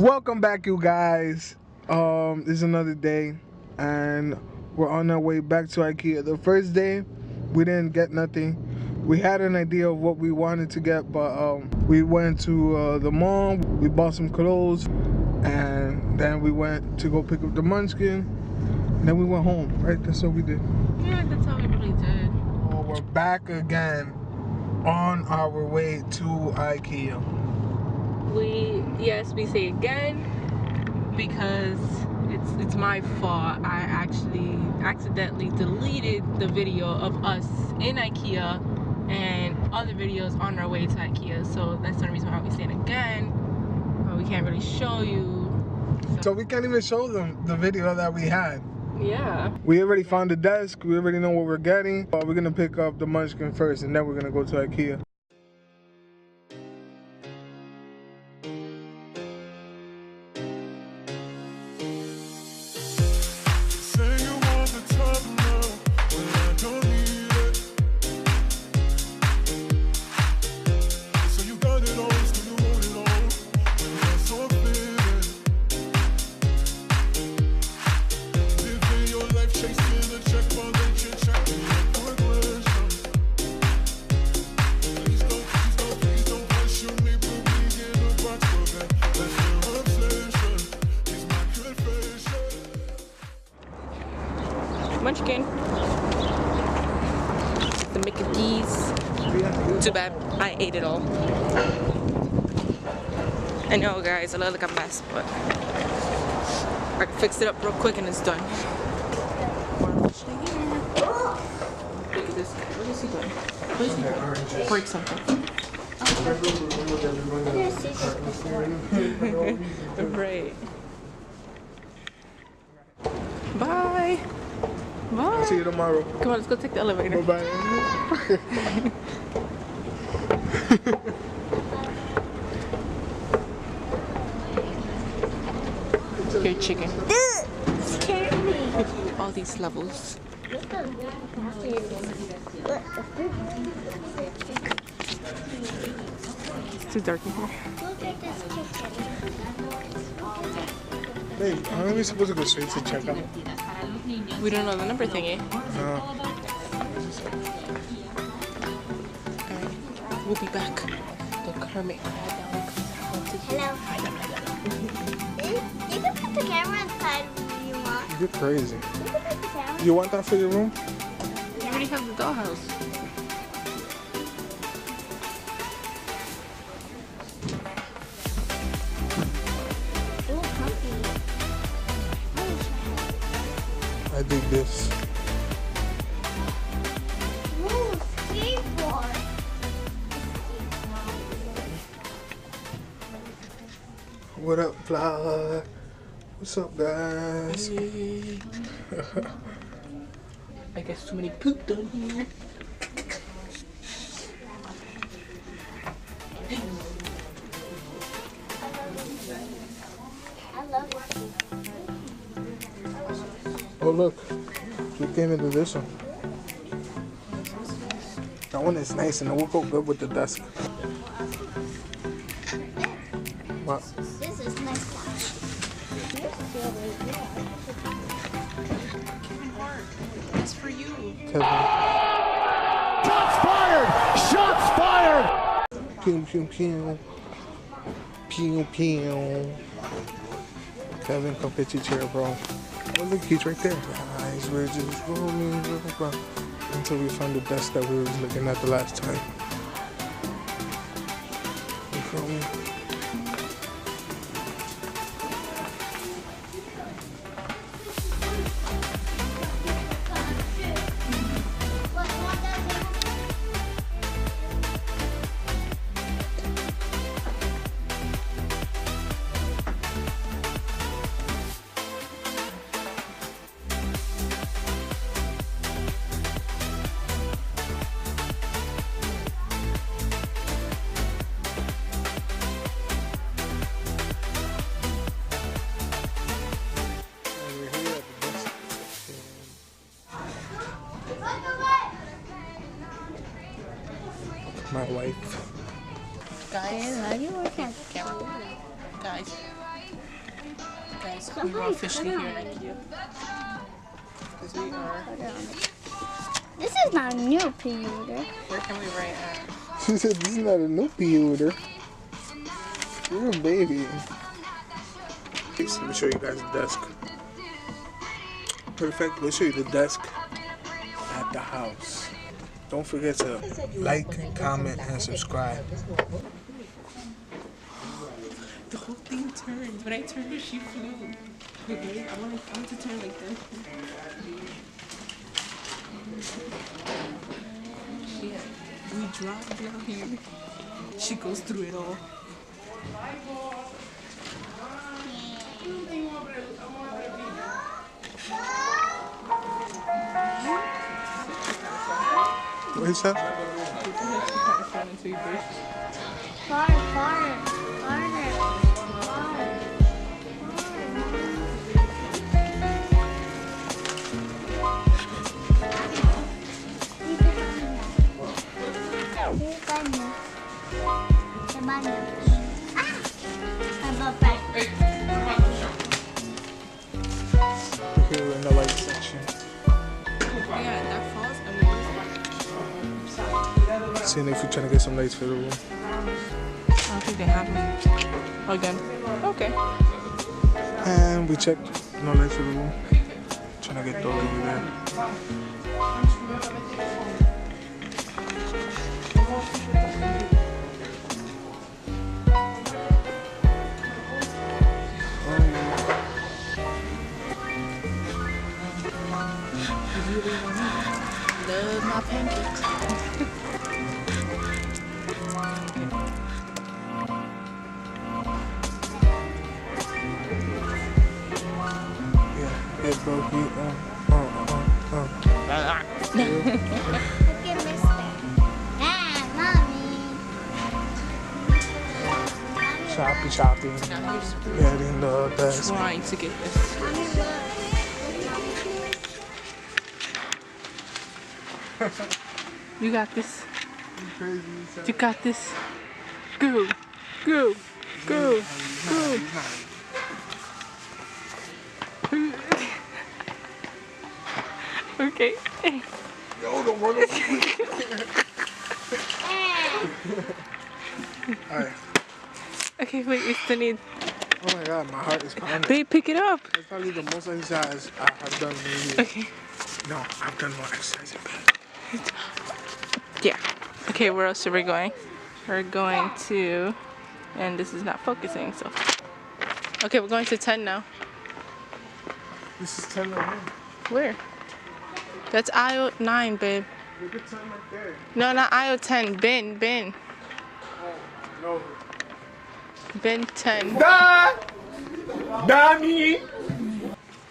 Welcome back, you guys. It's another day and we're on our way back to Ikea. The first day we didn't get nothing. We had an idea of what we wanted to get, but we went to the mall, we bought some clothes, and then we went to go pick up the munchkin, and then we went home, right? That's what we did. Yeah, that's how we really did. Oh, we're back again on our way to Ikea. We say again because it's my fault. I actually accidentally deleted the video of us in Ikea and other videos on our way to Ikea, so that's the reason why we're saying again. We can't really show you. So we can't even show them the video that we had. Yeah. We already found the desk. We already know what we're getting. But we're gonna pick up the munchkin first, and then we're gonna go to Ikea. Munchkin. The Mickey D's. Too bad I ate it all. I know, guys, I look like a mess, but I fixed it up real quick and it's done. Look at this guy. What is he doing? What is he doing? Break something. Right. Bye. Bye. See you tomorrow. Come on, let's go take the elevator. Bye-bye. Here, chicken. Scared me. All these levels. It's too dark in here. Look at this chicken. Hey, aren't we supposed to go straight to checkout? We don't know the number thingy. No. Alright, we'll be back. The Kermit crab down. Hello. You can put the camera inside when you want. You're crazy. You can put the camera. You want that for your room? You already have the dollhouse. Ooh, comfy. I dig this. Ooh, skateboard. What up, vlog? What's up, guys? Hey. I guess too many poop down here. I love it. Oh, look. We came into this one. That one is nice and it will go good with the desk. What? This is nice watch. It's for you. Kevin. Shots fired! Shots fired! Pew, pew, pew. Pew, pew. Kevin, come get your chair, bro. Oh, look, he's right there. Guys, we're just roaming until we find the desk that we were looking at the last time. You feel me? my wife. Guys, How do you work at guys, Guys, we are officially here in IKEA. Because we are. This is not a new computer. Where can we write at? She said this is not a new computer. You're a baby. Let me show you guys the desk. Perfect. Let's show you the desk at the house. Don't forget to like, comment, and subscribe. The whole thing turned. When I turned her, she flew. Okay, I want to turn like that. Yeah, we dropped down here. She goes through it all. What is that? Farther. Okay, we're in the light section. Yeah, that falls. Seeing if we're trying to get some lights for the room. I don't think they have me. Again. Okay. And we checked. No lights for the room. Trying to get those over there. Love my pancakes. Yeah, bro. Look at Mister. Mommy. Shopping. Now here's Getting the desk. trying to get this. Mommy, look. You got this. Crazy. You got this. Go. Go. Go. Go. Okay. Yo, don't run over. Alright. Okay, wait, we still need. Oh my god, my heart is pounding. Babe, pick it up. That's probably the most exercise I have done in years. Okay. No, I've done more exercise in bed. Yeah. Okay, where else are we going? We're going to. And this is not focusing, so. Okay, we're going to 10 now. This is 10 right here. Where? That's aisle 9, babe. Look at 10 right there. No, not aisle 10. Bin. Oh, no. Bin 10. Danny!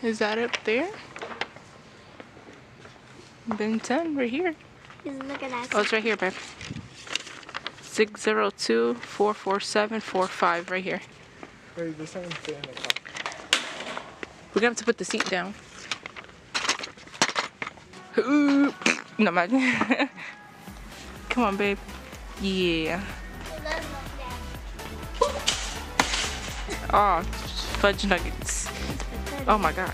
Is that up there? Bin 10, right here. Look at that. Oh, it's right here, babe. 602-447-45, right here. Wait, this thing's fit in the car. We're gonna have to put the seat down. Ooh. No, imagine. Come on, babe. Yeah. Oh, fudge nuggets. Oh my god.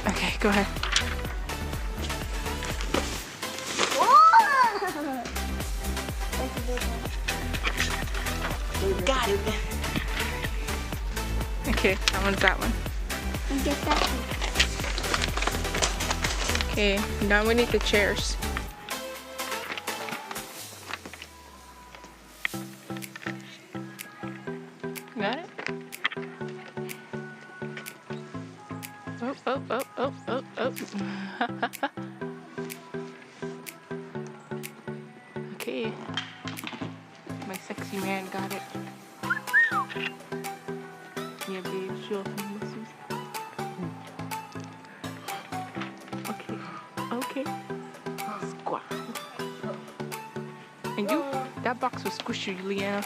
Okay, go ahead. Got it. Okay, that one's that one. Get that one. Okay, now we need the chairs. Got it? Oh. Okay. My sexy man got it. Yeah, babe, show off my muscles. Okay. Squat. And you, that box was squishy, Leanna.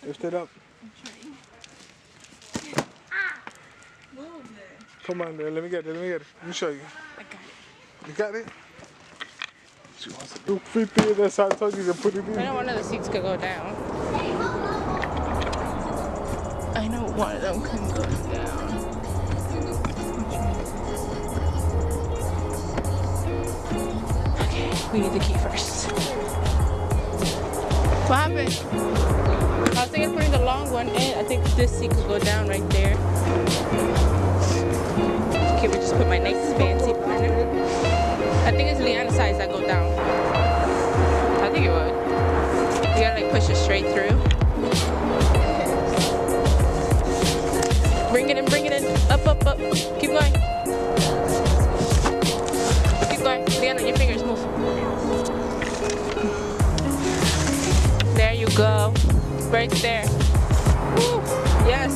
Lift it up. Come on, there. Let me get it. Let me show you. You got it? She wants to do 50, that's how I told you to put it in. I know one of the seats could go down. I know one of them can go down. Okay, we need the key first. What happened? I was thinking of putting the long one in. I think this seat could go down right there. Okay, we just put my nice fancy partner. I think it's Leanna's size that go down. I think it would. You gotta like push it straight through. Bring it in, bring it in. Up, up, up. Keep going. Keep going. Leanna, your fingers move. There you go. Right there. Woo. Yes.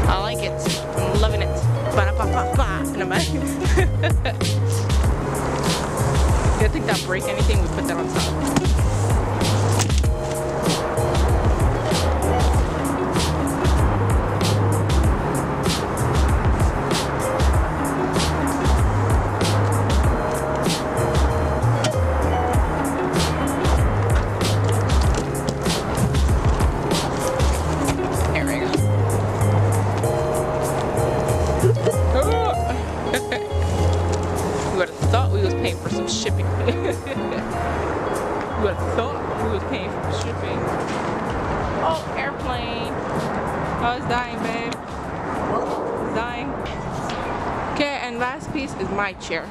I like it. I'm loving it. Ba-da-ba-ba-ba. In the back. You think that'll break anything? We put that on top. Shipping. You would have thought we was paying for shipping. Oh, airplane. Oh, it's dying, babe. It's dying. Okay, and last piece is my chair.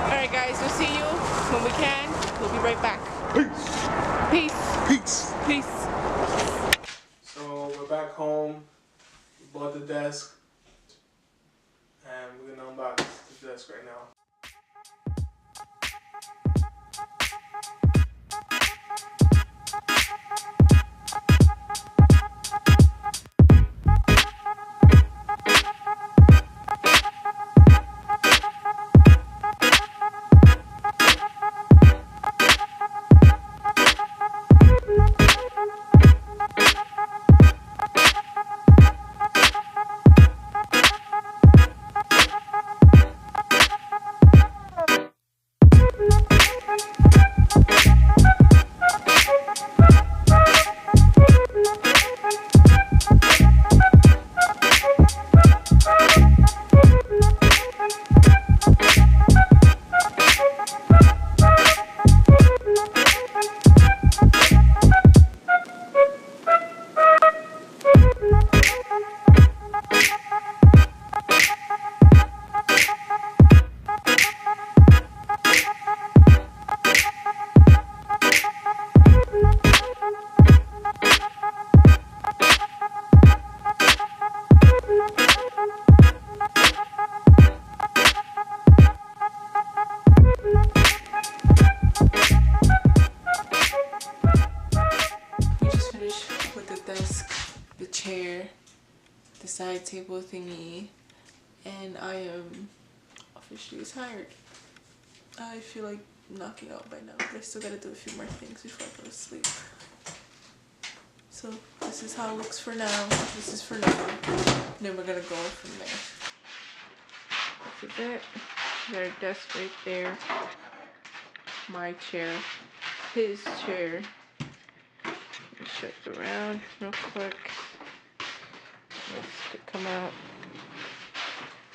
Alright guys, we'll see you when we can. We'll be right back. Peace. Peace. Peace. So we're back home. We bought the desk. And we're gonna unbox the desk right now. Chair, the side table thingy, and I am officially tired. I feel like knocking out by now, but I still gotta do a few more things before I go to sleep. So this is how it looks for now. This is for now. Then we're gonna go from there. This is it. Their desk right there. My chair. His chair. Check around real quick. This could come out.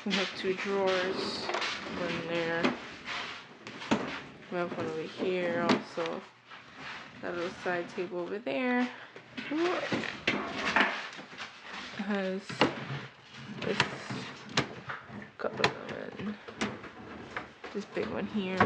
We have two drawers. One there. We have one over here also. That little side table over there. Has this couple of them. This big one here.